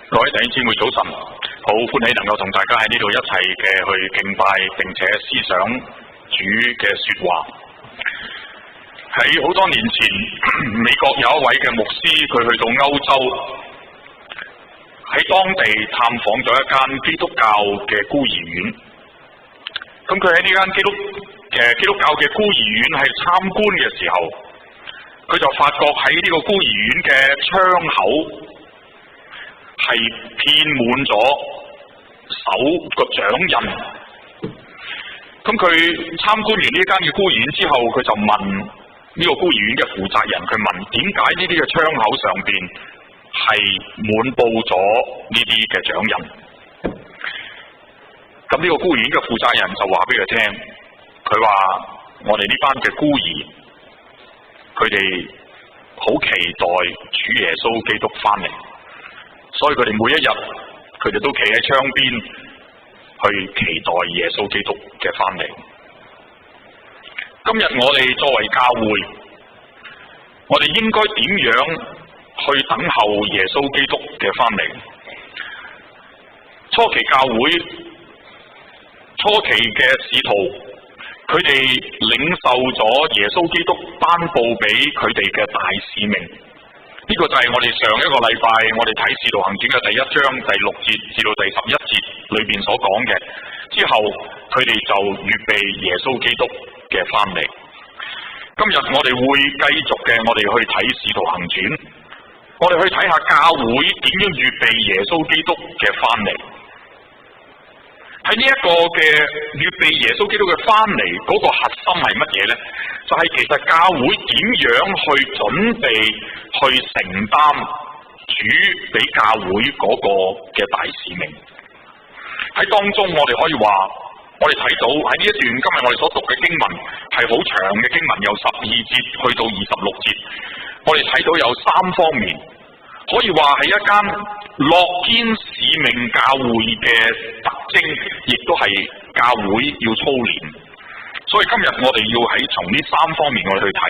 各位弟兄姊妹早晨，好歡喜能夠同大家喺呢度一齊嘅去敬拜，並且思想主嘅說話。喺好多年前，美國有一位嘅牧師，佢去到歐洲，喺當地探訪咗一間基督教嘅孤兒院。咁佢喺呢間基督教嘅孤兒院係參觀嘅時候，佢就發覺喺呢個孤兒院嘅窗口係遍滿咗手個掌印。咁佢參觀完呢間嘅孤兒院之後，佢就問呢個孤兒院嘅負責人，佢問點解呢啲嘅窗口上邊係滿布咗呢啲嘅掌印？咁呢個孤兒院嘅負責人就話俾佢聽，佢話我哋呢班嘅孤兒，佢哋好期待主耶穌基督翻嚟。所以佢哋每一日，佢哋都企喺窗邊去期待耶穌基督嘅翻嚟。今日我哋作為教會，我哋應該點樣去等候耶穌基督嘅翻嚟？初期教會，初期嘅使徒，佢哋領受咗耶穌基督頒布俾佢哋嘅大使命。呢個就係我哋上一個禮拜我哋睇《使徒行傳》嘅第1章第6節至到第11節裏邊所講嘅。之後佢哋就預備耶穌基督嘅翻嚟。今日我哋會繼續嘅，我哋去睇《使徒行傳》，我哋去睇下教會點樣預備耶穌基督嘅翻嚟。喺呢一個嘅預備耶穌基督嘅翻嚟嗰個核心係乜嘢呢？就係其實教會點樣去準備去承擔主俾教會嗰個嘅大使命。喺當中我哋可以話，我哋睇到喺呢一段今日我哋所讀嘅經文係好長嘅經文，由12節去到26節，我哋睇到有3方面，可以話係一間樂堅使命教會嘅特徵，亦都係教會要操練。所以今日我哋要喺從呢3方面我哋去睇，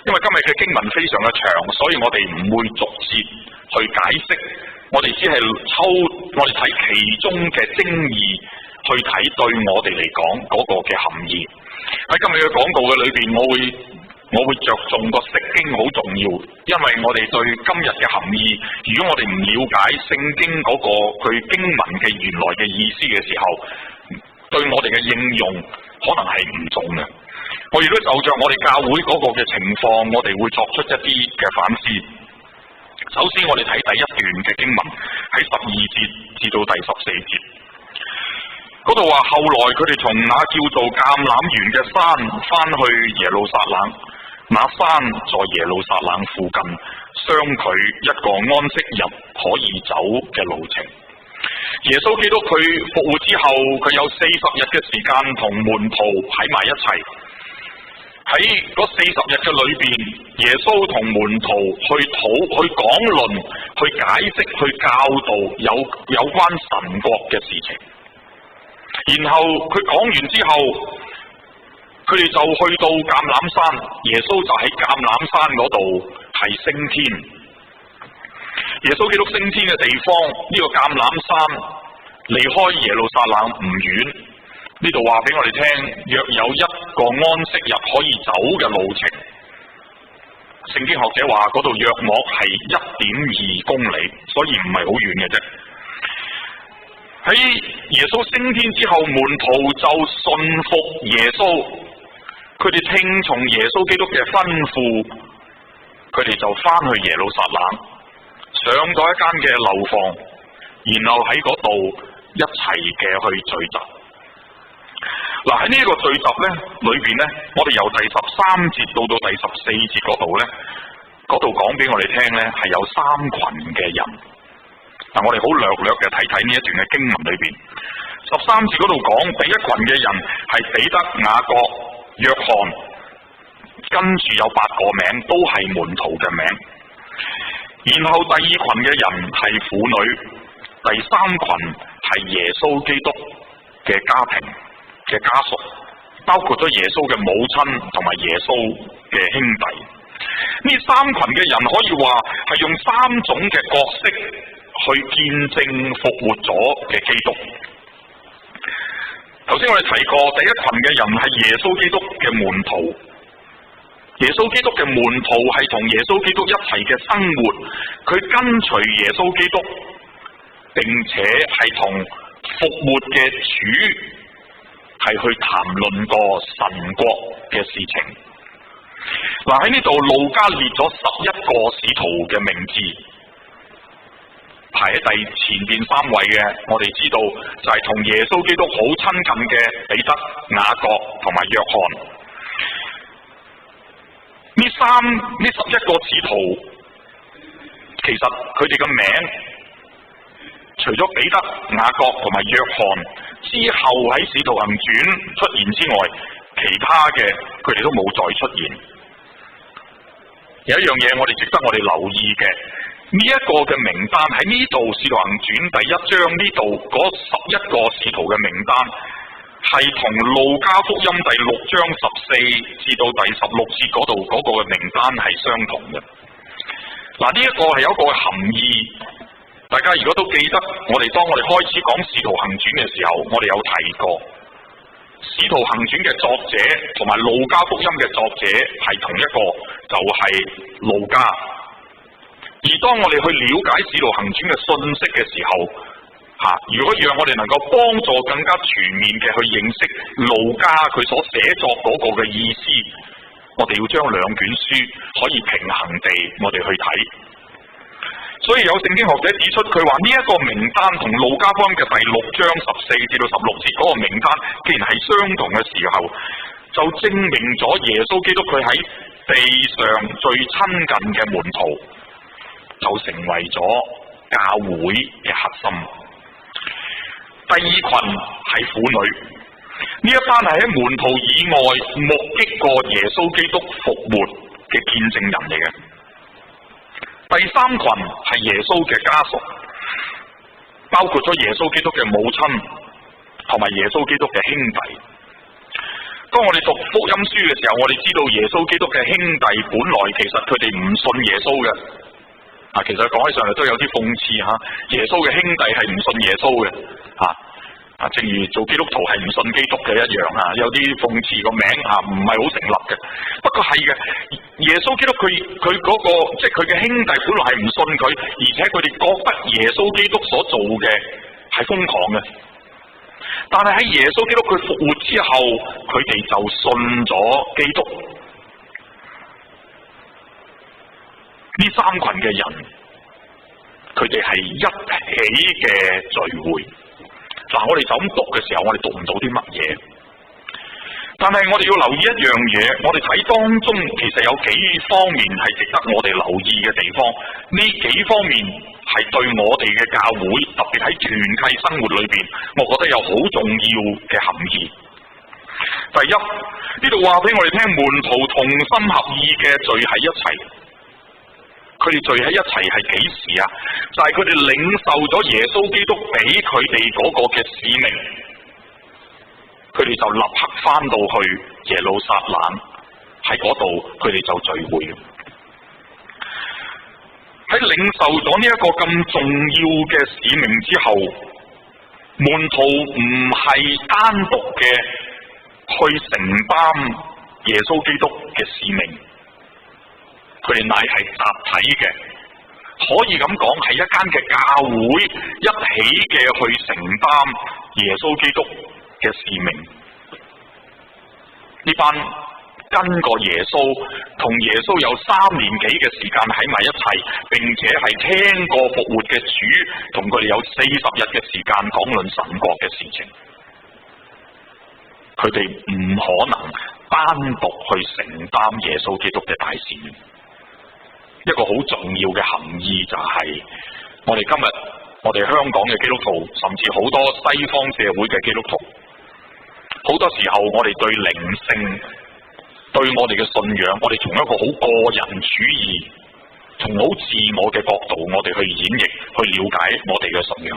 因為今日嘅經文非常嘅長，所以我哋唔會逐節去解釋，我哋只係我哋睇其中嘅精義，去睇對我哋嚟講嗰個嘅含義。喺今日嘅講道嘅裏邊，我會着重個釋經好重要，因為我哋對今日嘅含義，如果我哋唔了解聖經嗰個佢經文嘅原來嘅意思嘅時候，對我哋嘅應用可能係唔中嘅。我亦都就着我哋教會嗰個嘅情況，我哋會作出一啲嘅反思。首先我哋睇第一段嘅經文，喺12節至到第14節嗰度話，後來佢哋從那叫做橄欖園嘅山翻去耶路撒冷，那山在耶路撒冷附近，相距一個安息日可以走嘅路程。耶穌基督佢復活之後，佢有40日嘅時間同門徒喺埋一齊。喺嗰40日嘅裏邊，耶穌同門徒去講論、去解釋、去教導有關神國嘅事情。然後佢講完之後，佢哋就去到橄欖山，耶穌就喺橄欖山嗰度係升天。耶穌基督升天嘅地方，呢個橄欖山離開耶路撒冷唔遠，呢度話俾我哋聽，約有一個安息日可以走嘅路程。聖經學者話嗰度約莫係1.2公里，所以唔係好遠嘅啫。喺耶穌升天之後，門徒就信服耶穌，佢哋聽從耶穌基督嘅吩咐，佢哋就翻去耶路撒冷，上咗一間嘅樓房，然後喺嗰度一齊嘅去聚集。嗱，喺呢一個聚集咧裏邊咧，我哋由第13節到第14節嗰度咧，嗰度講俾我哋聽咧係有3群嘅人。嗱，我哋好略嘅睇睇呢一段嘅經文裏邊，13節嗰度講第一群嘅人係彼得、雅各、約翰，跟住有8個名都係門徒嘅名。然後第2群嘅人係婦女，第3群係耶穌基督嘅家庭嘅家屬，包括咗耶穌嘅母親同埋耶穌嘅兄弟。呢3群嘅人可以話係用3種嘅角色去見證復活咗嘅基督。頭先我哋提過，第一群嘅人係耶穌基督嘅門徒。耶穌基督嘅門徒係同耶穌基督一齊嘅生活，佢跟隨耶穌基督，並且係同復活嘅主係去談論過神國嘅事情。嗱，喺呢度路加列咗11個使徒嘅名字。排喺前邊3位嘅，我哋知道就係同耶穌基督好親近嘅彼得、雅各同埋約翰。呢11個使徒，其實佢哋嘅名，除咗彼得、雅各同埋約翰之後喺使徒行傳出現之外，其他嘅佢哋都冇再出現。有一樣嘢我哋值得我哋留意嘅。呢一個嘅名單喺呢度《使徒行傳》第1章呢度嗰11個使徒嘅名單，係同路加福音第6章14至到第16節嗰度嗰個嘅名單係相同嘅。嗱，呢一個係有一個含義，大家如果都記得，當我哋開始講《使徒行傳》嘅時候，我哋有提過《使徒行傳》嘅作者同埋路加福音嘅作者係同一個，就係路加。而當我哋去了解《使徒行傳》嘅信息嘅時候，如果讓我哋能夠幫助更加全面嘅去認識路加佢所寫作嗰個嘅意思，我哋要將兩卷書可以平衡地我哋去睇。所以有聖經學者指出，佢話呢一個名單同路加福音嘅第6章14至到16節嗰個名單，既然係相同嘅時候，就證明咗耶穌基督佢喺地上最親近嘅門徒，就成為咗教會嘅核心。第2群係婦女，呢一班係喺門徒以外目擊過耶穌基督復活嘅見證人嚟嘅。第3群係耶穌嘅家屬，包括咗耶穌基督嘅母親同埋耶穌基督嘅兄弟。當我哋讀福音書嘅時候，我哋知道耶穌基督嘅兄弟本來其實佢哋唔信耶穌嘅。其實講起上嚟都有啲諷刺吓，耶穌嘅兄弟係唔信耶穌嘅，正如做基督徒係唔信基督嘅一樣吓，有啲諷刺個名唔係好成立嘅。不過係嘅，耶穌基督佢嗰個即係佢嘅兄弟本來係唔信佢，而且佢哋覺得耶穌基督所做嘅係瘋狂嘅。但係喺耶穌基督佢復活之後，佢哋就信咗基督。呢3群嘅人，佢哋係一起嘅聚會。我哋就咁讀嘅時候，我哋讀唔到啲乜嘢。但係我哋要留意一樣嘢，我哋睇當中其實有幾方面係值得我哋留意嘅地方。呢幾方面係對我哋嘅教會，特別喺團契生活裏邊，我覺得有好重要嘅含義。第一，呢度話俾我哋聽，門徒同心合意嘅聚喺一齊。佢哋聚喺一齊係幾時啊？就係佢哋領受咗耶穌基督俾佢哋嗰個嘅使命，佢哋就立刻翻到去耶路撒冷，喺嗰度佢哋就聚會。喺領受咗呢一個咁重要嘅使命之後，門徒唔係單獨嘅去承擔耶穌基督嘅使命。佢哋乃係集體嘅，可以咁講係一間嘅教會一起嘅去承擔耶穌基督嘅使命。呢班跟過耶穌，同耶穌有3年幾嘅時間喺埋一齊，並且係聽過復活嘅主，同佢哋有40日嘅時間講論神國嘅事情。佢哋唔可能單獨去承擔耶穌基督嘅大使命。一個好重要嘅含義就係，我哋今日我哋香港嘅基督徒，甚至好多西方社會嘅基督徒，好多時候我哋對靈性，對我哋嘅信仰，我哋從一個好個人主義，從好自我嘅角度，我哋去演繹，去了解我哋嘅信仰，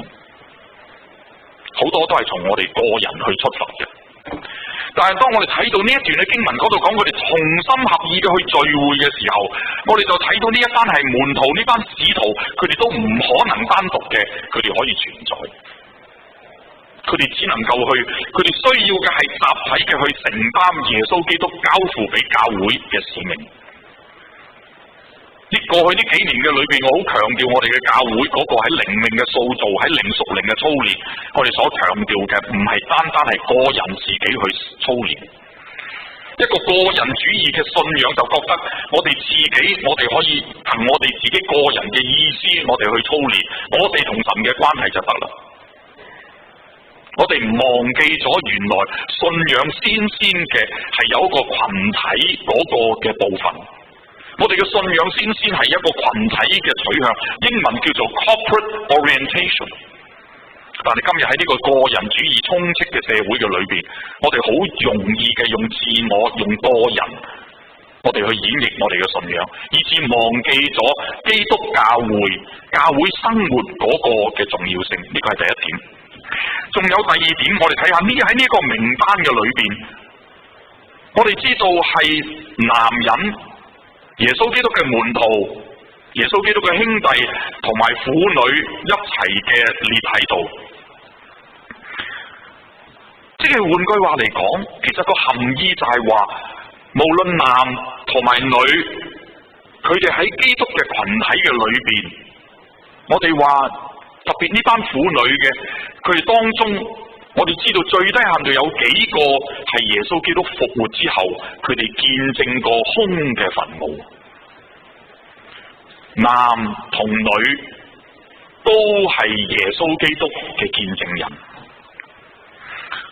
好多都係從我哋個人去出發嘅。但係當我哋睇到呢一段嘅經文嗰度講佢哋同心合意嘅去聚會嘅時候，我哋就睇到呢一班係門徒，呢班使徒，佢哋都唔可能單獨嘅，佢哋可以存在，佢哋只能夠去，佢哋需要嘅係集體嘅去承擔耶穌基督交付俾教會嘅使命。過去呢幾年嘅裏邊，我好強調我哋嘅教會嗰個喺靈命嘅塑造，喺靈屬靈嘅操練，我哋所強調嘅唔係單單係個人自己去操練，一個個人主義嘅信仰就覺得我哋自己，我哋可以憑我哋自己個人嘅意思，我哋去操練，我哋同神嘅關係就得啦。我哋唔忘記咗原來信仰先嘅係有一個群體嗰個嘅部分。我哋嘅信仰先係一個群體嘅取向，英文叫做 corporate orientation。但係今日喺呢個個人主義充斥嘅社會嘅裏邊，我哋好容易嘅用自我、用個人，我哋去演繹我哋嘅信仰，以致忘記咗基督教會生活嗰個嘅重要性。呢個係第一點。仲有第二點，我哋睇下呢喺呢個名單嘅裏邊，我哋知道係男人。耶穌基督嘅門徒，耶穌基督嘅兄弟同埋婦女一齊嘅列喺度，即係換句話嚟講，其實個含義就係話，無論男同埋女，佢哋喺基督嘅群體嘅裏邊，我哋話特別呢班婦女嘅，佢哋當中。我哋知道最低限度有幾個係耶穌基督復活之後，佢哋見證過空嘅墳墓。男同女都係耶穌基督嘅見證人。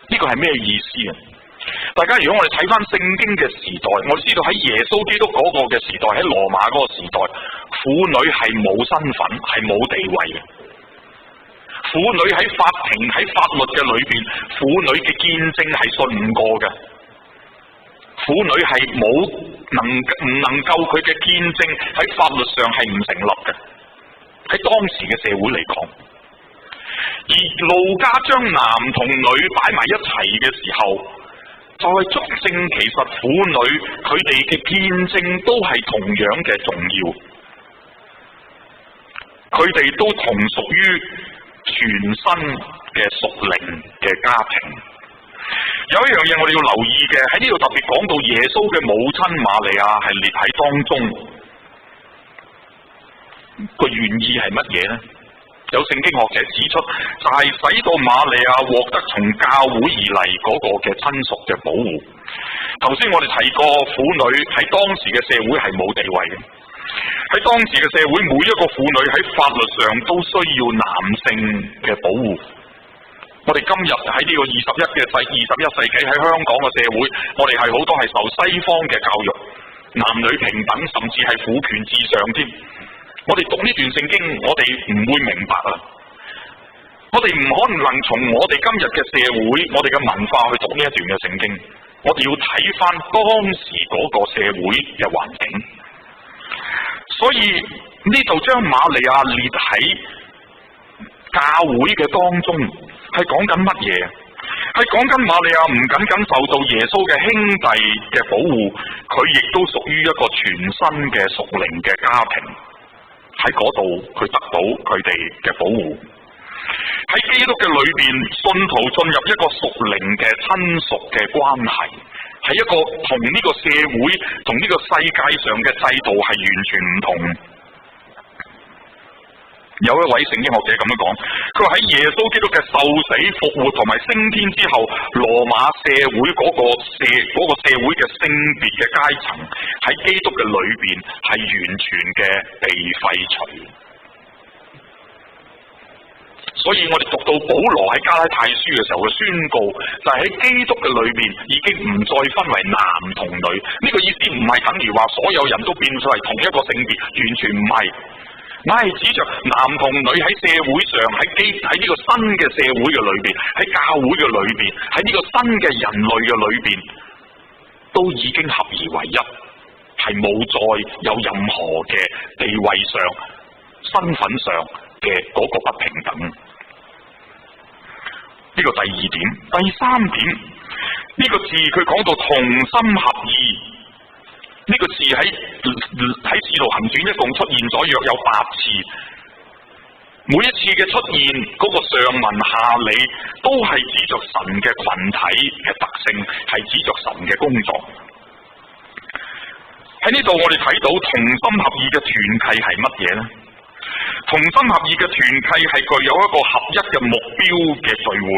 呢個係咩意思啊？大家如果我哋睇翻聖經嘅時代，我哋知道喺耶穌基督嗰個嘅時代，喺羅馬嗰個時代，婦女係冇身份，係冇地位嘅。婦女喺法庭喺法律嘅裏邊，婦女嘅見證係信唔過嘅。婦女係唔能夠佢嘅見證喺法律上係唔成立嘅。喺當時嘅社會嚟講，而路加將男同女擺埋一齊嘅時候，就係足證其實婦女佢哋嘅見證都係同樣嘅重要，佢哋都同屬於全新嘅屬靈嘅家庭。有一樣嘢我哋要留意嘅，喺呢度特別講到耶穌嘅母親瑪利亞係列喺當中，個原意係乜嘢呢？有聖經學者指出，就係使到瑪利亞獲得從教會而嚟嗰個嘅親屬嘅保護。頭先我哋提過，婦女喺當時嘅社會係冇地位嘅。喺當時嘅社會，每一個婦女喺法律上都需要男性嘅保護。我哋今日喺呢個21世紀喺香港嘅社會，我哋係好多係受西方嘅教育，男女平等，甚至係父權至上添。我哋讀呢段聖經，我哋唔會明白啊！我哋唔可能從我哋今日嘅社會，我哋嘅文化去讀呢一段嘅聖經。我哋要睇翻當時嗰個社會嘅環境。所以呢度將瑪利亞列喺教會嘅當中，係講緊乜嘢？係講緊瑪利亞唔僅僅受到耶穌嘅兄弟嘅保護，佢亦都屬於一個全新嘅屬靈嘅家庭。喺嗰度佢得到佢哋嘅保護。喺基督嘅裏邊，信徒進入一個屬靈嘅親屬嘅關係。係一個同呢個社會、同呢個世界上嘅制度係完全唔同。有一位聖經學者咁樣講，佢話喺耶穌基督嘅受死、復活同埋升天之後，羅馬社會嗰個社會嘅性別嘅階層喺基督嘅裏邊係完全嘅被廢除。所以我哋讀到保羅喺加拉太書嘅時候嘅宣告，就係喺基督嘅裏邊已經唔再分為男同女。呢個意思唔係等於話所有人都變咗係同一個性別，完全唔係。乃係指着男同女喺社會上，喺呢個新嘅社會嘅裏邊，喺教會嘅裏邊，喺呢個新嘅人類嘅裏邊，都已經合而為一，係冇再有任何嘅地位上、身份上嘅嗰個不平等。呢個第二點。第三點，呢個字佢講到同心合意，呢個字喺使徒行傳一共出現咗約有8次，每一次嘅出現嗰個上文下理都係指着神嘅群體嘅特性，係指着神嘅工作。喺呢度我哋睇到同心合意嘅團契係乜嘢呢？同心合意嘅團契係具有一個合一嘅目標嘅聚會，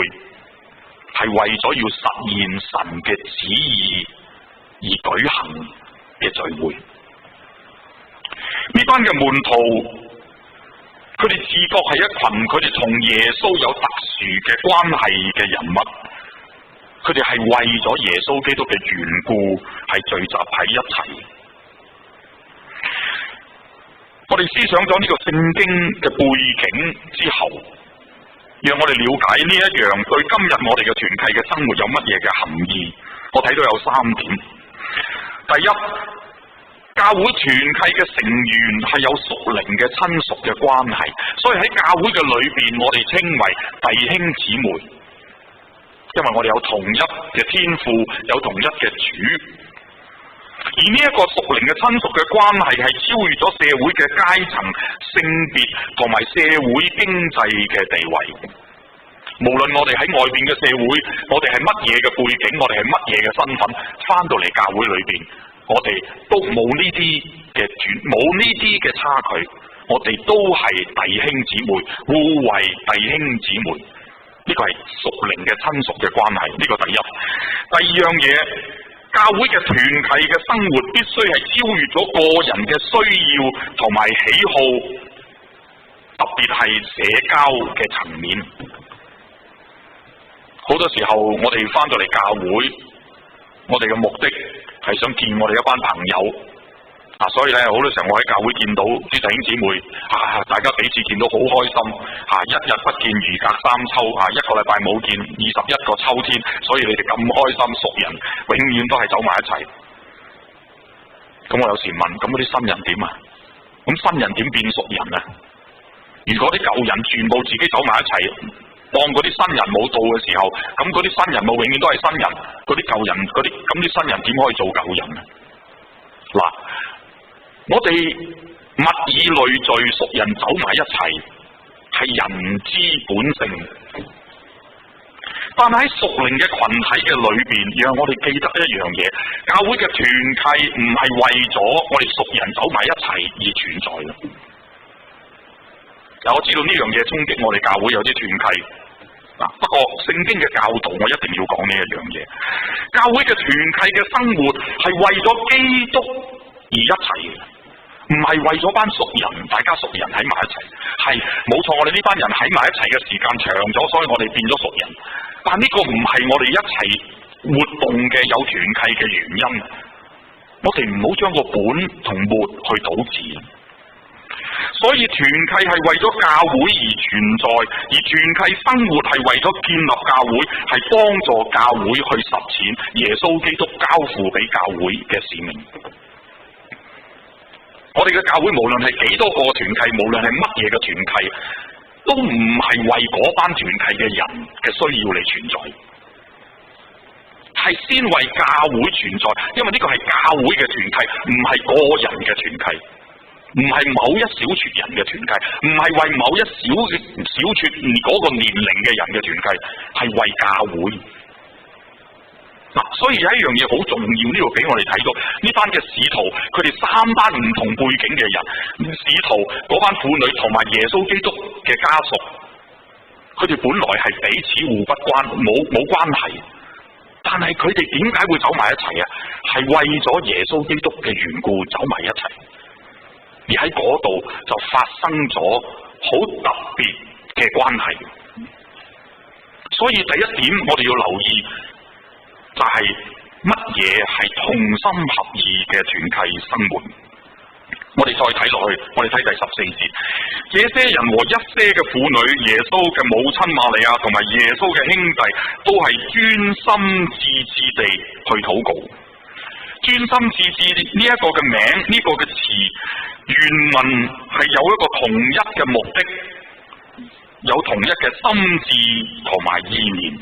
係為咗要實現神嘅旨意而舉行嘅聚會。呢班嘅門徒，佢哋自覺係一群佢哋同耶穌有特殊嘅關係嘅人物，佢哋係為咗耶穌基督嘅緣故係聚集喺一齊。我哋思想咗呢個聖經嘅背景之後，讓我哋了解呢一樣對今日我哋嘅團契嘅生活有乜嘢嘅含義。我睇到有3點。第一，教會團契嘅成員係有屬靈嘅親屬嘅關係，所以喺教會嘅裏邊，我哋稱為弟兄姊妹，因為我哋有同一嘅天父，有同一嘅主。而呢一個屬靈嘅親屬嘅關係係超越咗社會嘅階層、性別同埋社會經濟嘅地位。無論我哋喺外邊嘅社會，我哋係乜嘢嘅背景，我哋係乜嘢嘅身份，翻到嚟教會裏邊，我哋都冇呢啲嘅冇呢啲嘅差距，我哋都係弟兄姊妹，互為弟兄姊妹。呢個係屬靈嘅親屬嘅關係，呢個第一。第二樣嘢，教會嘅團契嘅生活必須係超越咗個人嘅需要同埋喜好，特別係社交嘅層面。好多時候我哋翻到嚟教會，我哋嘅目的係想見我哋一班朋友所以咧，好多時候我喺教會見到啲弟兄姊妹大家彼此見到好開心一日不見如隔三秋一個禮拜冇見21個秋天，所以你哋咁開心，熟人永遠都係走埋一齊。咁我有時問，咁嗰啲新人點啊？咁新人點變熟人啊？如果啲舊人全部自己走埋一齊，當嗰啲新人冇到嘅時候，咁嗰啲新人冇永遠都係新人，嗰啲舊人咁啲新人點可以做舊人啊？嗱，我哋物以類聚，屬人走埋一齊，係人之本性。但係喺屬靈嘅群體嘅裏邊，讓我哋記得一樣嘢：教會嘅團契唔係為咗我哋屬人走埋一齊而存在嘅。我知道呢樣嘢衝擊我哋教會有啲團契，不過聖經嘅教導我一定要講呢一樣嘢。教會嘅團契嘅生活係為咗基督而一齊嘅，唔係為咗班熟人，大家熟人喺埋一齊。係冇錯，我哋呢班人喺埋一齊嘅時間長咗，所以我哋變咗熟人。但呢個唔係我哋一齊活動嘅有團契嘅原因。我哋唔好將個本同末去倒置。所以團契係為咗教會而存在，而團契生活係為咗建立教會，係幫助教會去實踐耶穌基督交付俾教會嘅使命。我哋嘅教會無論係幾多個團契，無論係乜嘢嘅團契，都唔係為嗰班團契嘅人嘅需要嚟存在，係先為教會存在，因為呢個係教會嘅團契，唔係個人嘅團契，唔係某一小撮人嘅團契，唔係為某一小撮嗰個年齡嘅人嘅團契，係為教會。所以有一樣嘢好重要，呢度俾我哋睇到呢班嘅使徒，佢哋3班唔同背景嘅人，使徒嗰班婦女同埋耶穌基督嘅家屬，佢哋本來係彼此互不關冇關係，但係佢哋點解會走埋一齊啊？係為咗耶穌基督嘅緣故走埋一齊，而喺嗰度就發生咗好特別嘅關係。所以第一點我哋要留意，就係乜嘢係同心合意嘅團契生活。我哋再睇落去，我哋睇第14節，這些人和一些嘅婦女，耶穌嘅母親瑪利亞同埋耶穌嘅兄弟，都係專心致志地去禱告。專心致志呢一個嘅名，呢個嘅詞原文係有一個同一嘅目的，有同一嘅心志同埋意念。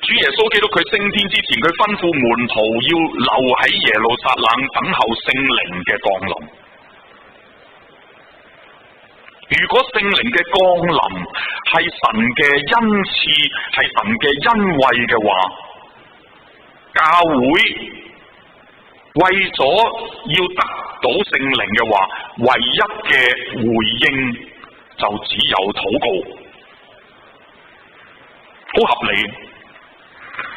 主耶穌基督佢升天之前，佢吩咐門徒要留喺耶路撒冷等候聖靈嘅降臨。如果聖靈嘅降臨係神嘅恩賜，係神嘅恩惠嘅話，教會為咗要得到聖靈嘅話，唯一嘅回應就只有禱告，好合理。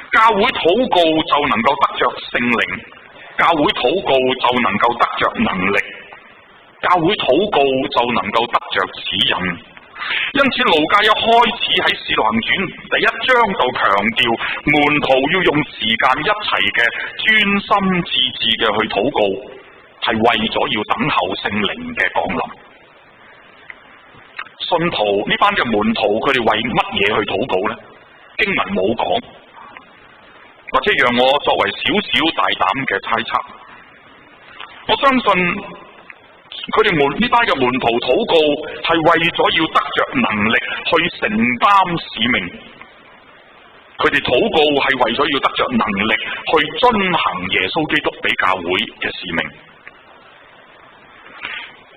教會禱告就能夠得着聖靈，教會禱告就能夠得着能力，教會禱告就能夠得着指引。因此路加一開始喺使徒行傳第1章就強調門徒要用時間一齊嘅專心致志嘅去禱告，係為咗要等候聖靈嘅降臨。信徒呢班嘅門徒佢哋為乜嘢去禱告呢？經文冇講，或者讓我作為少少大膽嘅猜測，我相信佢哋呢班嘅門徒禱告係為咗要得着能力去承擔使命，佢哋禱告係為咗要得着能力去遵行耶穌基督俾教會嘅使命。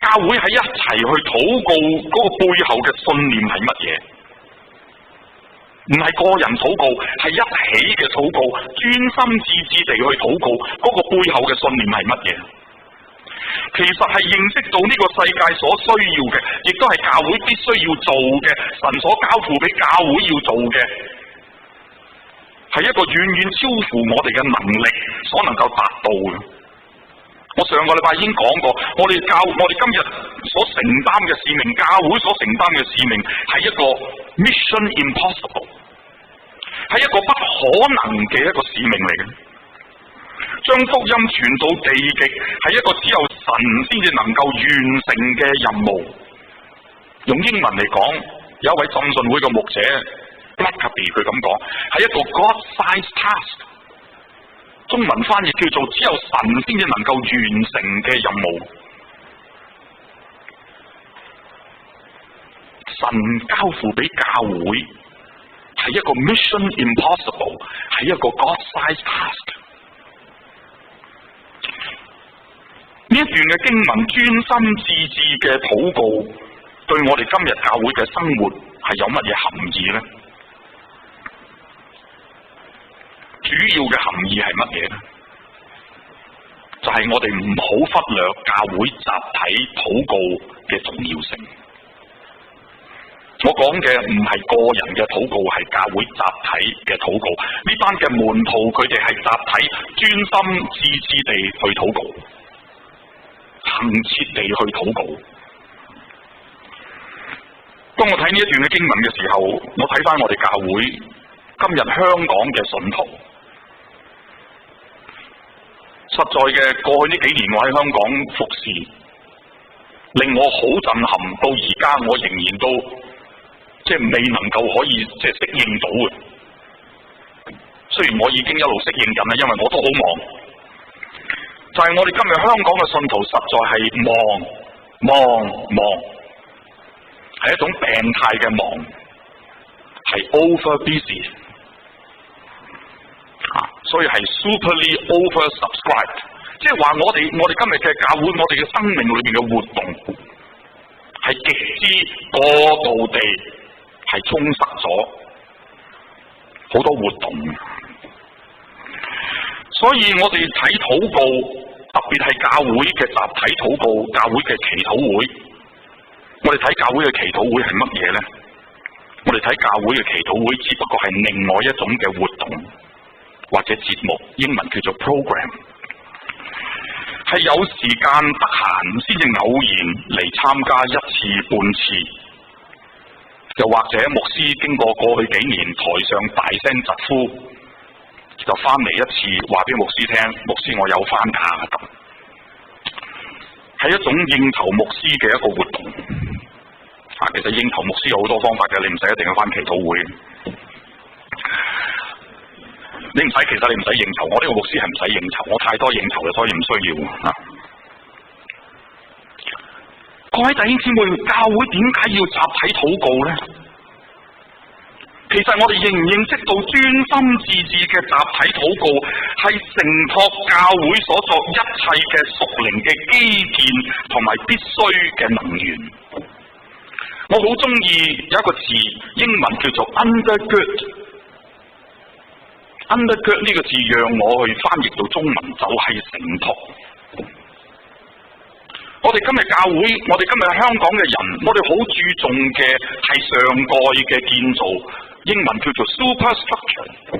教會喺一齊去禱告嗰個背後嘅信念係乜嘢？唔係個人禱告，係一起嘅禱告，專心致志地去禱告，嗰個背後嘅信念係乜嘢？其實係認識到呢個世界所需要嘅，亦都係教會必須要做嘅，神所交付俾教會要做嘅，係一個遠遠超乎我哋嘅能力所能夠達到嘅。我上個禮拜已經講過，我哋今日所承擔嘅使命，教會所承擔嘅使命係一個 mission impossible， 係一個不可能嘅一個使命嚟嘅。將福音傳到地極係一個只有神先至能夠完成嘅任務。用英文嚟講，有一位浸信會嘅牧者 Blackaby 佢咁講，係一個 God-sized task。中文翻譯叫做只有神先至能夠完成嘅任務。神交付俾教會係一個 mission impossible， 係一個 God-sized task。呢一段嘅經文專心致志嘅禱告，對我哋今日教會嘅生活係有乜嘢含義呢？主要嘅含義係乜嘢呢？就係我哋唔好忽略教會集體禱告嘅重要性。我講嘅唔係個人嘅禱告，係教會集體嘅禱告。呢班嘅門徒佢哋係集體專心致志地去禱告，恆切地去禱告。當我睇呢一段嘅經文嘅時候，我睇翻我哋教會今日香港嘅信徒，實在嘅過去呢幾年我喺香港服侍，令我好震撼。到而家我仍然都未能夠可以適應到嘅。雖然我已經一路適應緊啦，因為我都好忙。就係我哋今日香港嘅信徒實在係忙，係一種病態嘅忙，係 over busy， 所以係 superly oversubscribed， 即係話我哋今日嘅教會，我哋嘅生命裏面嘅活動係極之過度地係充實咗好多活動，所以我哋睇禱告，特別係教會嘅集體禱告、教會嘅祈禱會。我哋睇教會嘅祈禱會係乜嘢呢？我哋睇教會嘅祈禱會只不過係另外一種嘅活動或者節目，英文叫做 program， 係有時間得閒先至偶然嚟參加一次半次，又或者牧師經過過去幾年台上大聲疾呼，就翻嚟一次話俾牧師聽，牧師我有翻假咁，係一種應酬牧師嘅一個活動。其實應酬牧師有好多方法嘅，你唔使一定要翻祈禱會。其實你唔使應酬，我呢個牧師係唔使應酬，我太多應酬嘅，所以唔需要。各位弟兄姊妹，教會點解要集體禱告呢？其實我哋認唔認識到專心致志嘅集體禱告係承托教會所作一切嘅屬靈嘅基建同埋必須嘅能源？我好中意有一個字，英文叫做 undergird。undergird 呢個字讓我去翻譯到中文就係承托。我哋今日教會，我哋今日香港嘅人，我哋好注重嘅係上蓋嘅建造，英文叫做 superstructure。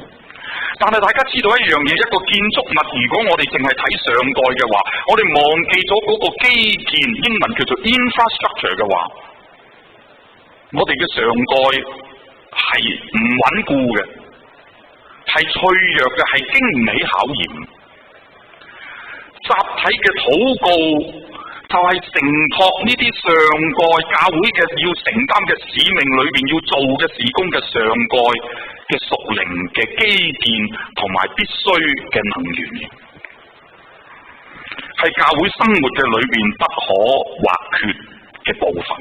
但係大家知道一樣嘢，一個建築物如果我哋淨係睇上蓋嘅話，我哋忘記咗嗰個基建，英文叫做 infrastructure 嘅話，我哋嘅上蓋係唔穩固嘅，係脆弱嘅，係經唔起考驗。集體嘅禱告就係承托呢啲上蓋教會嘅要承擔嘅使命裏邊要做嘅事工嘅上蓋嘅屬靈嘅基建同埋必須嘅能源，係教會生活嘅裏邊不可或缺嘅部分。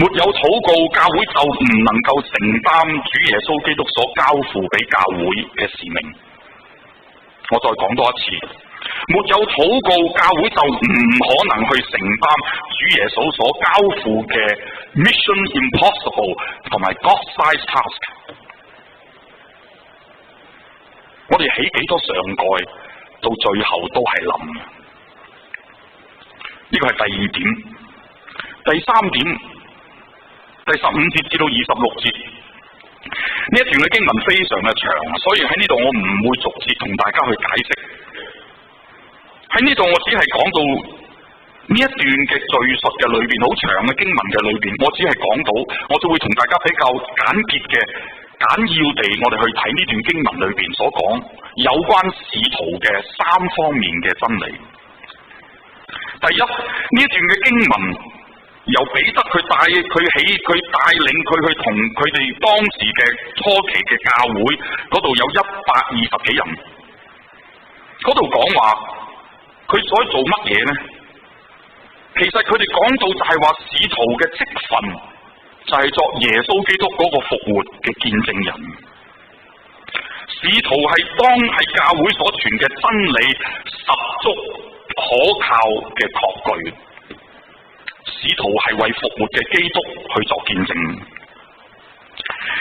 沒有禱告，教會就唔能夠承擔主耶穌基督所交付俾教會嘅使命。我再講多一次，沒有禱告，教會就唔可能去承擔主耶穌所交付嘅 Mission Impossible 同埋 God-sized task。我哋起幾多上蓋，到最後都係冧。呢個係第二點。第三點，第15節至到26節。呢一段嘅經文非常嘅長，所以喺呢度我唔會逐節同大家去解釋。喺呢度我只係講到呢一段嘅敘述嘅裏邊，好長嘅經文嘅裏邊，我只係講到，我就會同大家比較簡潔嘅、簡要地，我哋去睇呢段經文裏邊所講有關使徒嘅3方面嘅真理。第一，呢一段嘅經文，由彼得佢帶領佢去同佢哋當時嘅初期嘅教會嗰度有120幾人，嗰度講話佢所做乜嘢呢？其實佢哋講到就係話使徒嘅職分就係作耶穌基督嗰個復活嘅見證人。使徒係當係教會所傳嘅真理十足可靠嘅確據。使徒係為復活嘅基督去作見證，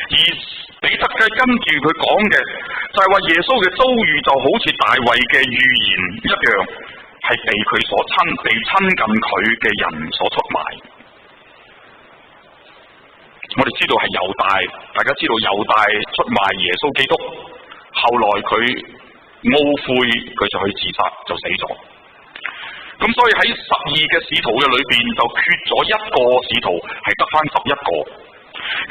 而彼得嘅跟住佢講嘅就係話耶穌嘅遭遇就好似大衛嘅預言一樣，係被親近佢嘅人所出賣。我哋知道係猶大，大家知道猶大出賣耶穌基督，後來佢懊悔，佢就去自殺，就死咗。咁所以喺12嘅使徒嘅裏邊就缺咗一個使徒，係得翻11個。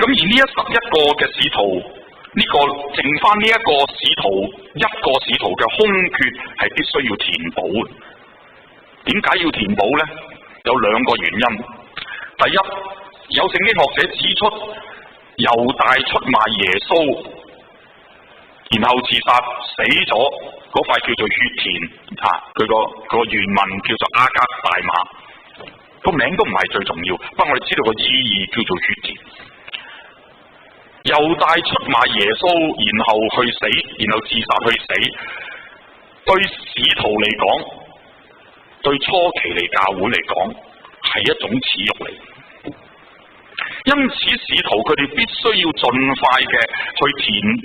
咁而呢11個嘅使徒，呢個剩翻呢一個使徒嘅空缺係必須要填補。點解要填補呢？有2個原因。第一，有聖經學者指出，猶大出賣耶穌，然後自殺死咗。嗰塊叫做血田佢個原文叫做阿格大馬，個名都唔係最重要，不過我哋知道個意義叫做血田。猶大出賣耶穌，然後去死，然後自殺去死，對使徒嚟講，對初期嚟教會嚟講，係一種恥辱嚟。因此使徒佢哋必須要盡快嘅去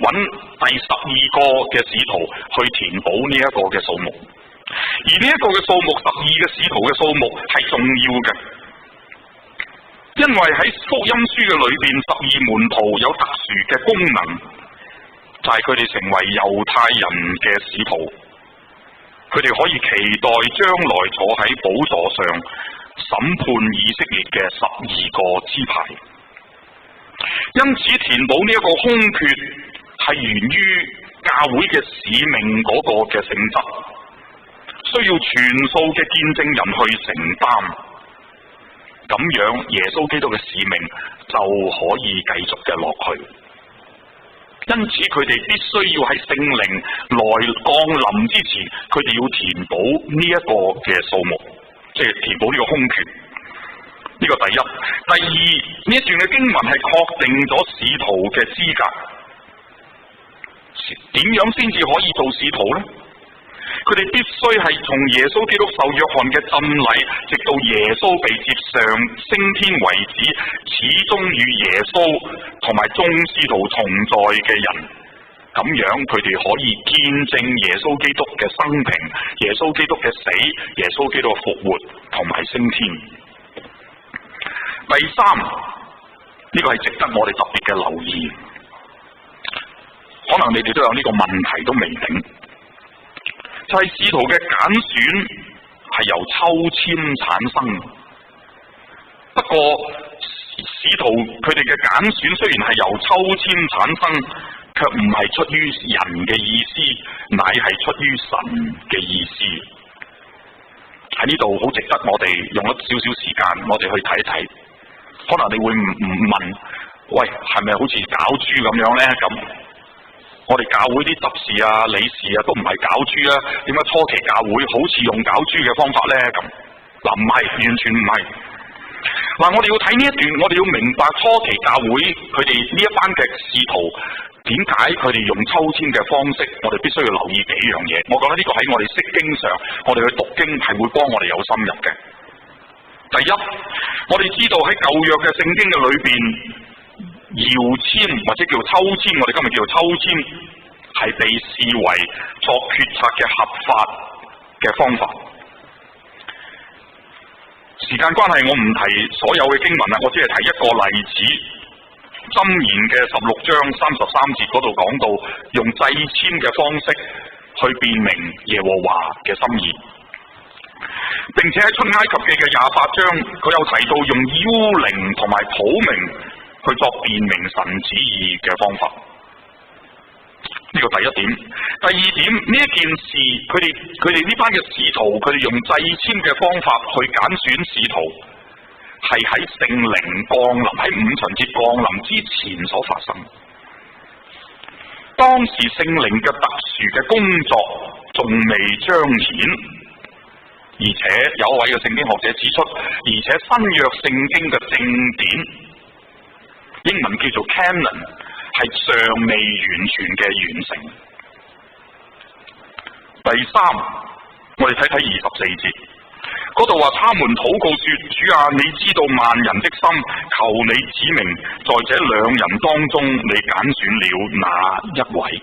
揾第12個嘅使徒去填補呢一個嘅數目，而呢一個嘅數目12嘅使徒嘅數目係重要嘅，因為喺福音書嘅裏邊12門徒有特殊嘅功能，就係佢哋成為猶太人嘅使徒，佢哋可以期待將來坐喺寶座上審判以色列嘅12個支派。因此填補呢一個空缺係源於教會嘅使命嗰個嘅性質，需要全數嘅見證人去承擔，咁樣耶穌基督嘅使命就可以繼續嘅落去。因此佢哋必須要喺聖靈來降臨之前，佢哋要填補呢一個嘅數目，即係填補呢個空缺。呢呢個第一。第二，呢一段嘅經文係確定咗使徒嘅資格。點樣先至可以做使徒呢？佢哋必須係從耶穌基督受約翰嘅浸禮，直到耶穌被接上升天為止，始終與耶穌同埋眾使徒同在嘅人。咁樣佢哋可以見證耶穌基督嘅生平、耶穌基督嘅死、耶穌基督嘅復活同埋升天。第三，呢個係值得我哋特別嘅留意。可能你哋都有呢個問題都未定，就係使徒嘅揀選係由抽籤產生。不過使徒佢哋嘅揀選雖然係由抽籤產生，卻唔係出於人嘅意思，乃係出於神嘅意思。喺呢度好值得我哋用一少少時間，我哋去睇一睇。可能你會唔問，喂，係咪好似搞豬咁樣呢？咁我哋教會啲執事啊、理事啊都唔係搞豬啊，點解初期教會好似用搞豬嘅方法呢？咁嗱，唔係，完全唔係。嗱，我哋要睇呢一段，我哋要明白初期教會佢哋呢一班嘅使徒點解佢哋用抽籤嘅方式，我哋必須要留意幾樣嘢。我覺得呢個喺我哋釋經上，我哋去讀經係會幫我哋有深入嘅。第一，我哋知道喺舊約嘅聖經嘅裏邊，搖籤或者叫抽籤，我哋今日叫做抽籤，係被視為作決策嘅合法嘅方法。時間關係，我唔提所有嘅經文啦，我只係提一個例子。箴言嘅16章33節嗰度講到，用祭籤嘅方式去辨明耶和華嘅心意。並且喺出埃及記嘅28章，佢有提到用幽靈同埋譜明去作辨明神旨意嘅方法。呢個第一點。第二點，呢一件事，佢哋呢班嘅使徒，佢哋用祭籤嘅方法去揀選使徒，係喺聖靈降臨，喺五旬節降臨之前所發生。當時聖靈嘅特殊嘅工作仲未彰顯，而且有一位嘅聖經學者指出，而且新約聖經嘅正典，英文叫做 canon， 係尚未完全嘅完成。第三，我哋睇睇24節，嗰度話他們禱告說：主啊，你知道萬人的心，求你指明在這兩人當中，你揀選了哪一位？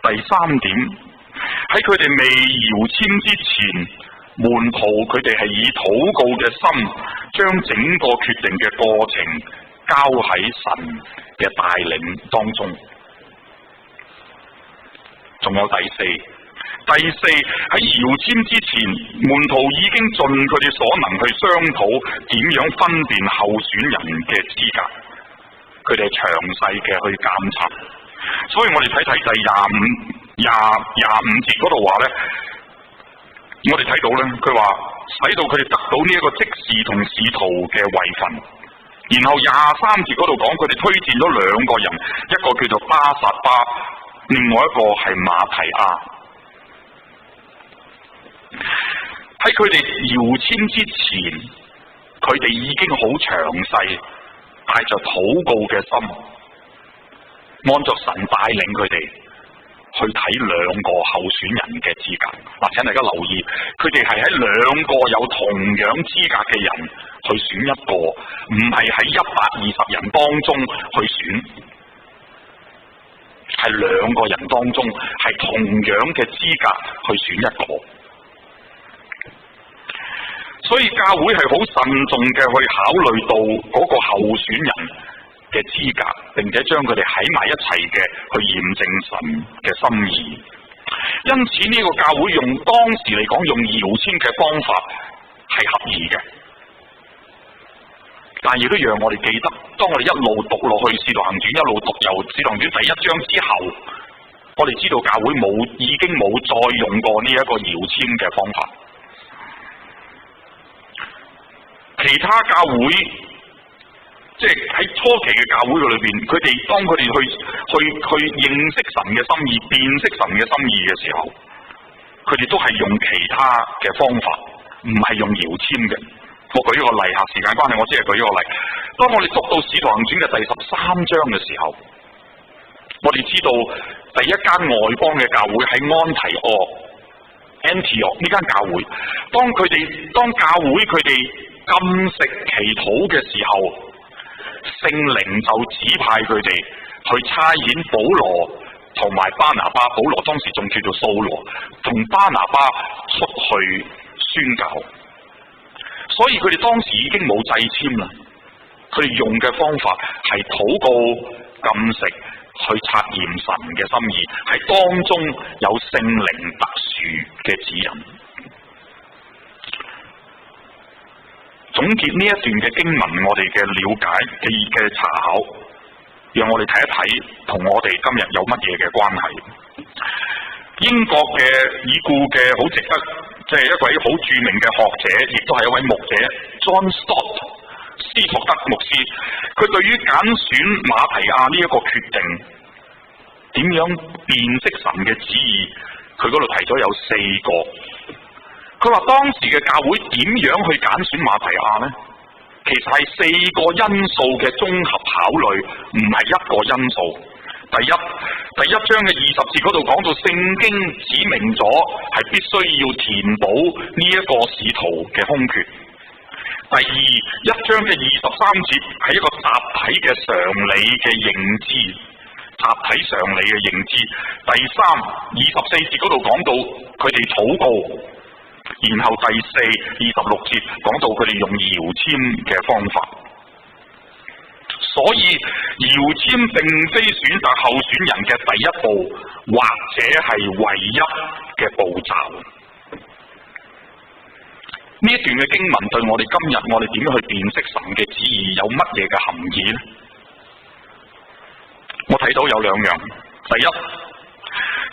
第三點，喺佢哋未搖籤之前，門徒佢哋係以禱告嘅心，將整個決定嘅過程交喺神嘅帶領當中。仲有第四，喺搖籤之前，門徒已經盡佢哋所能去商討點樣分辨候選人嘅資格，佢哋詳細嘅去監察。所以我哋睇睇第25節嗰度話呢，我哋睇到呢，佢話使到佢哋得到呢一個職事同使徒嘅位份。然後23節嗰度講，佢哋推薦咗兩個人，一個叫做巴撒巴，另外一個係馬提亞。喺佢哋搖籤之前，佢哋已經好詳細，帶着禱告嘅心，按着神帶領佢哋去睇兩個候選人嘅資格。嗱，請大家留意，佢哋係喺兩個有同樣資格嘅人去選一個，唔係喺120人當中去選，係兩個人當中係同樣嘅資格去選一個。所以教會係好慎重嘅去考慮到嗰個候選人嘅資格，並且將佢哋喺埋一齊嘅去驗證神嘅心意。因此呢個教會用當時嚟講用搖籤嘅方法係合宜嘅，但亦都讓我哋記得，當我哋一路讀落去《使徒行傳》，一路讀由《使徒行傳》第1章之後，我哋知道教會已經冇再用過呢一個搖籤嘅方法。其他教會，即係喺初期嘅教會裏邊，當佢哋去認識神嘅心意、辨識神嘅心意嘅時候，佢哋都係用其他嘅方法，唔係用搖籤嘅。我舉一個例下，時間關係，我只係舉一個例。當我哋讀到《使徒行傳》嘅第13章嘅時候，我哋知道第一間外邦嘅教會喺安提阿 Antioch 呢間教會，當教會佢哋禁食祈禱嘅時候，聖靈就指派佢哋去差遣保羅同埋巴拿巴。保羅當時仲叫做掃羅，同巴拿巴出去宣教。所以佢哋當時已經冇掣籤啦，佢哋用嘅方法係禱告、禁食去察驗神嘅心意，係當中有聖靈特殊嘅指引。總結呢一段嘅經文，我哋嘅了解嘅查考，讓我哋睇一睇同我哋今日有乜嘢嘅關係。英國嘅已故嘅好值得，即係一位好著名嘅學者，亦都係一位牧者 John Stott 斯托德牧師，佢對於揀選馬提亞呢一個決定，點樣辨識神嘅旨意，佢嗰度提咗有4個。佢話當時嘅教會點樣去揀選馬提亞呢？其實係4個因素嘅綜合考慮，唔係一個因素。第一章嘅20節嗰度講到聖經指明咗係必須要填補呢一個使徒嘅空缺。第二，1章嘅23節係一個集體嘅常理嘅認知，集體常理嘅認知。第三，24節嗰度講到佢哋禱告，然後第4、26節講到佢哋用搖籤嘅方法。所以搖籤並非選擇候選人嘅第一步，或者係唯一嘅步驟。呢一段嘅經文對我哋今日我哋點樣去辨識神嘅旨意有乜嘢嘅含義呢？我睇到有2樣。第一，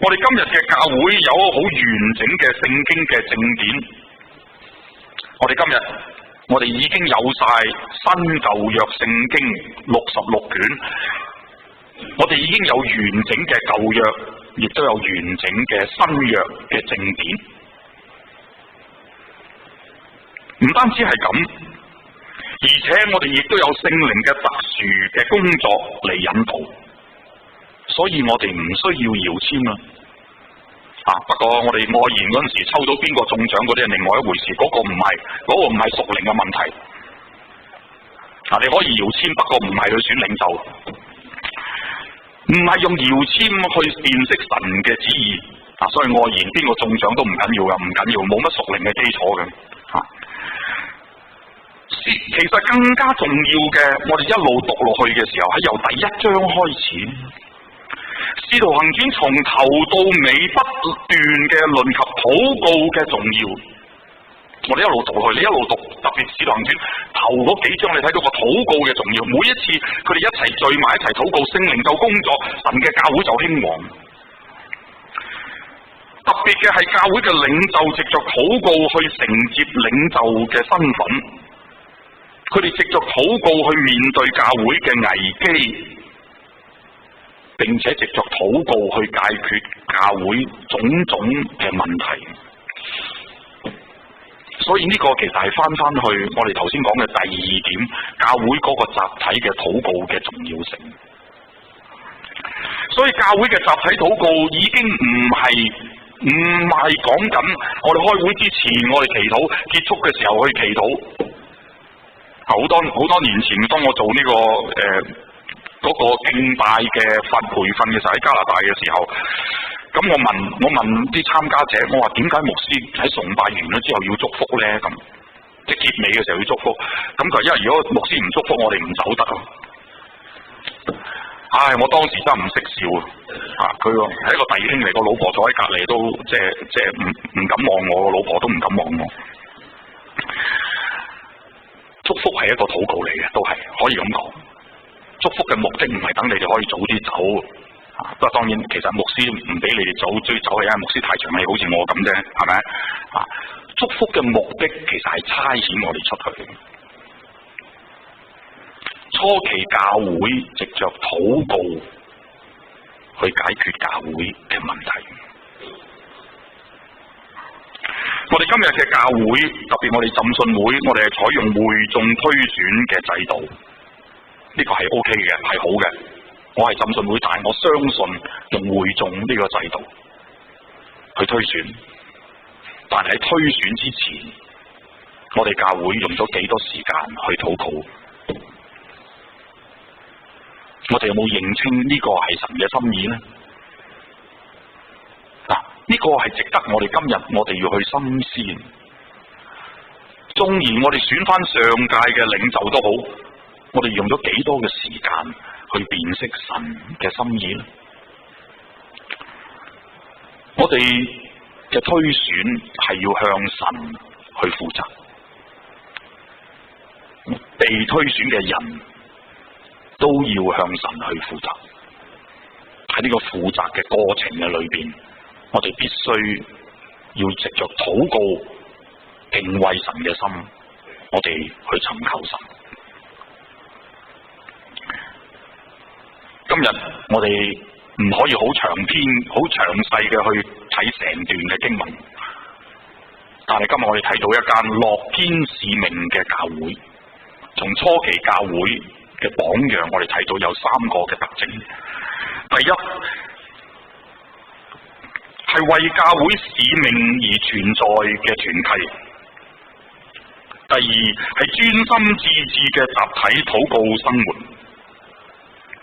我哋今日嘅教會有好完整嘅聖經嘅正典。我哋已經有晒新舊約聖經66卷，我哋已經有完整嘅舊約，亦都有完整嘅新約嘅正典。唔單止係咁，而且我哋亦都有聖靈嘅特殊嘅工作嚟引導，所以我哋唔需要搖籤啦。不過我哋外言嗰陣時抽到邊個中獎嗰啲係另外一回事，嗰個唔係屬靈嘅問題。你可以搖籤，不過唔係去選領袖，唔係用搖籤去辨識神嘅旨意。所以外言邊個中獎都唔緊要嘅，唔緊要，冇乜屬靈嘅基礎嘅。其實更加重要嘅，我哋一路讀落去嘅時候，係由第1章開始。使徒行傳從頭到尾不斷嘅論及禱告嘅重要，我哋一路讀落去，你一路讀，特別使徒行傳頭嗰幾章，你睇到個禱告嘅重要。每一次佢哋一齊聚埋一齊禱告，聖靈就工作，神嘅教會就興旺。特別嘅係教會嘅領袖藉着禱告去承接領袖嘅身份，佢哋藉着禱告去面對教會嘅危機。並且藉着禱告去解決教會種種嘅問題，所以呢個其實係翻去我哋頭先講嘅第2點，教會嗰個集體嘅禱告嘅重要性。所以教會嘅集體禱告已經唔係講緊我哋開會之前我哋祈禱，結束嘅時候去祈禱。好多年前，當我做呢嗰個敬拜嘅培訓嘅時候，喺加拿大嘅時候，咁我問啲參加者，我話點解牧師喺崇拜完咗之後要祝福呢？咁即係結尾嘅時候要祝福，咁佢因為如果牧師唔祝福，我哋唔走得。我當時真係唔識笑佢係一個弟兄嚟，個老婆坐喺隔籬都即係唔敢望我，個老婆都唔敢望我。祝福係一個禱告嚟嘅，都係可以咁講。祝福嘅目的唔係等你哋可以早啲走，不過當然其實牧師唔俾你哋早追走，係因為牧師太長氣，好似我咁啫，係咪？祝福嘅目的其實係差遣我哋出去。初期教會藉着禱告去解決教會嘅問題。我哋今日嘅教會，特別我哋浸信會，我哋係採用會眾推選嘅制度，呢個係 OK 嘅，係好嘅。我係浸信會，但係我相信用會眾呢個制度去推選，但係喺推選之前，我哋教會用咗幾多時間去禱告？我哋有冇認清呢個係神嘅心意呢？呢個係值得我哋今日我哋要去深思。縱然我哋選翻上屆嘅領袖都好，我哋用咗幾多嘅時間去辨識神嘅心意呢？我哋嘅推選係要向神去負責，被推選嘅人都要向神去負責。喺呢個負責嘅過程嘅裏邊，我哋必須要藉着禱告、敬畏神嘅心，我哋去尋求神。今日我哋唔可以好長篇、好詳細嘅去睇成段嘅經文，但係今日我哋睇到一間樂堅使命嘅教會，從初期教會嘅榜樣，我哋睇到有3個嘅特徵。第一，係為教會使命而存在嘅團契；第二，係專心致志嘅集體禱告生活；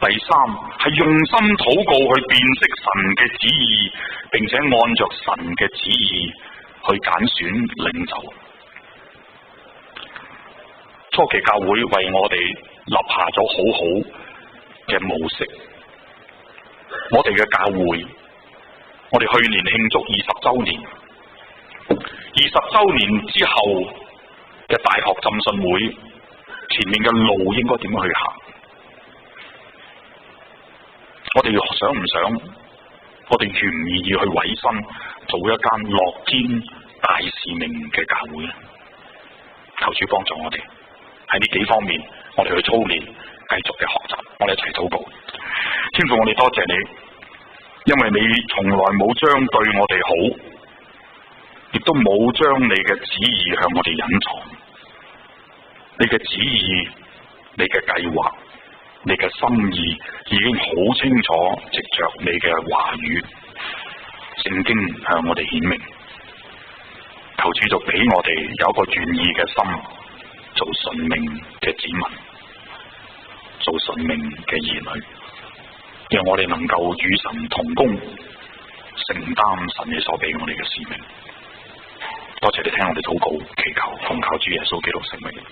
第三，係用心禱告去辨識神嘅旨意，並且按着神嘅旨意去揀選領袖。初期教會為我哋立下咗好好嘅模式。我哋嘅教會，我哋去年慶祝20週年，20週年之後嘅大學浸信會，前面嘅路應該點樣去行？我哋想唔想？我哋願唔願意去委身做一間樂堅大使命嘅教會咧？求主幫助我哋喺呢幾方面，我哋去操練，繼續嘅學習，我哋一齊禱告。天父，我哋多謝你，因為你從來冇將對我哋好，亦都冇將你嘅旨意向我哋隱藏。你嘅旨意、你嘅計劃、你嘅心意已經好清楚，藉着你嘅話語、聖經向我哋顯明。求主就俾我哋有一個願意嘅心，做順命嘅子民，做順命嘅兒女，讓我哋能夠與神同工，承擔神你所俾我哋嘅使命。多謝你聽我哋禱告，祈求奉靠主耶穌基督聖名。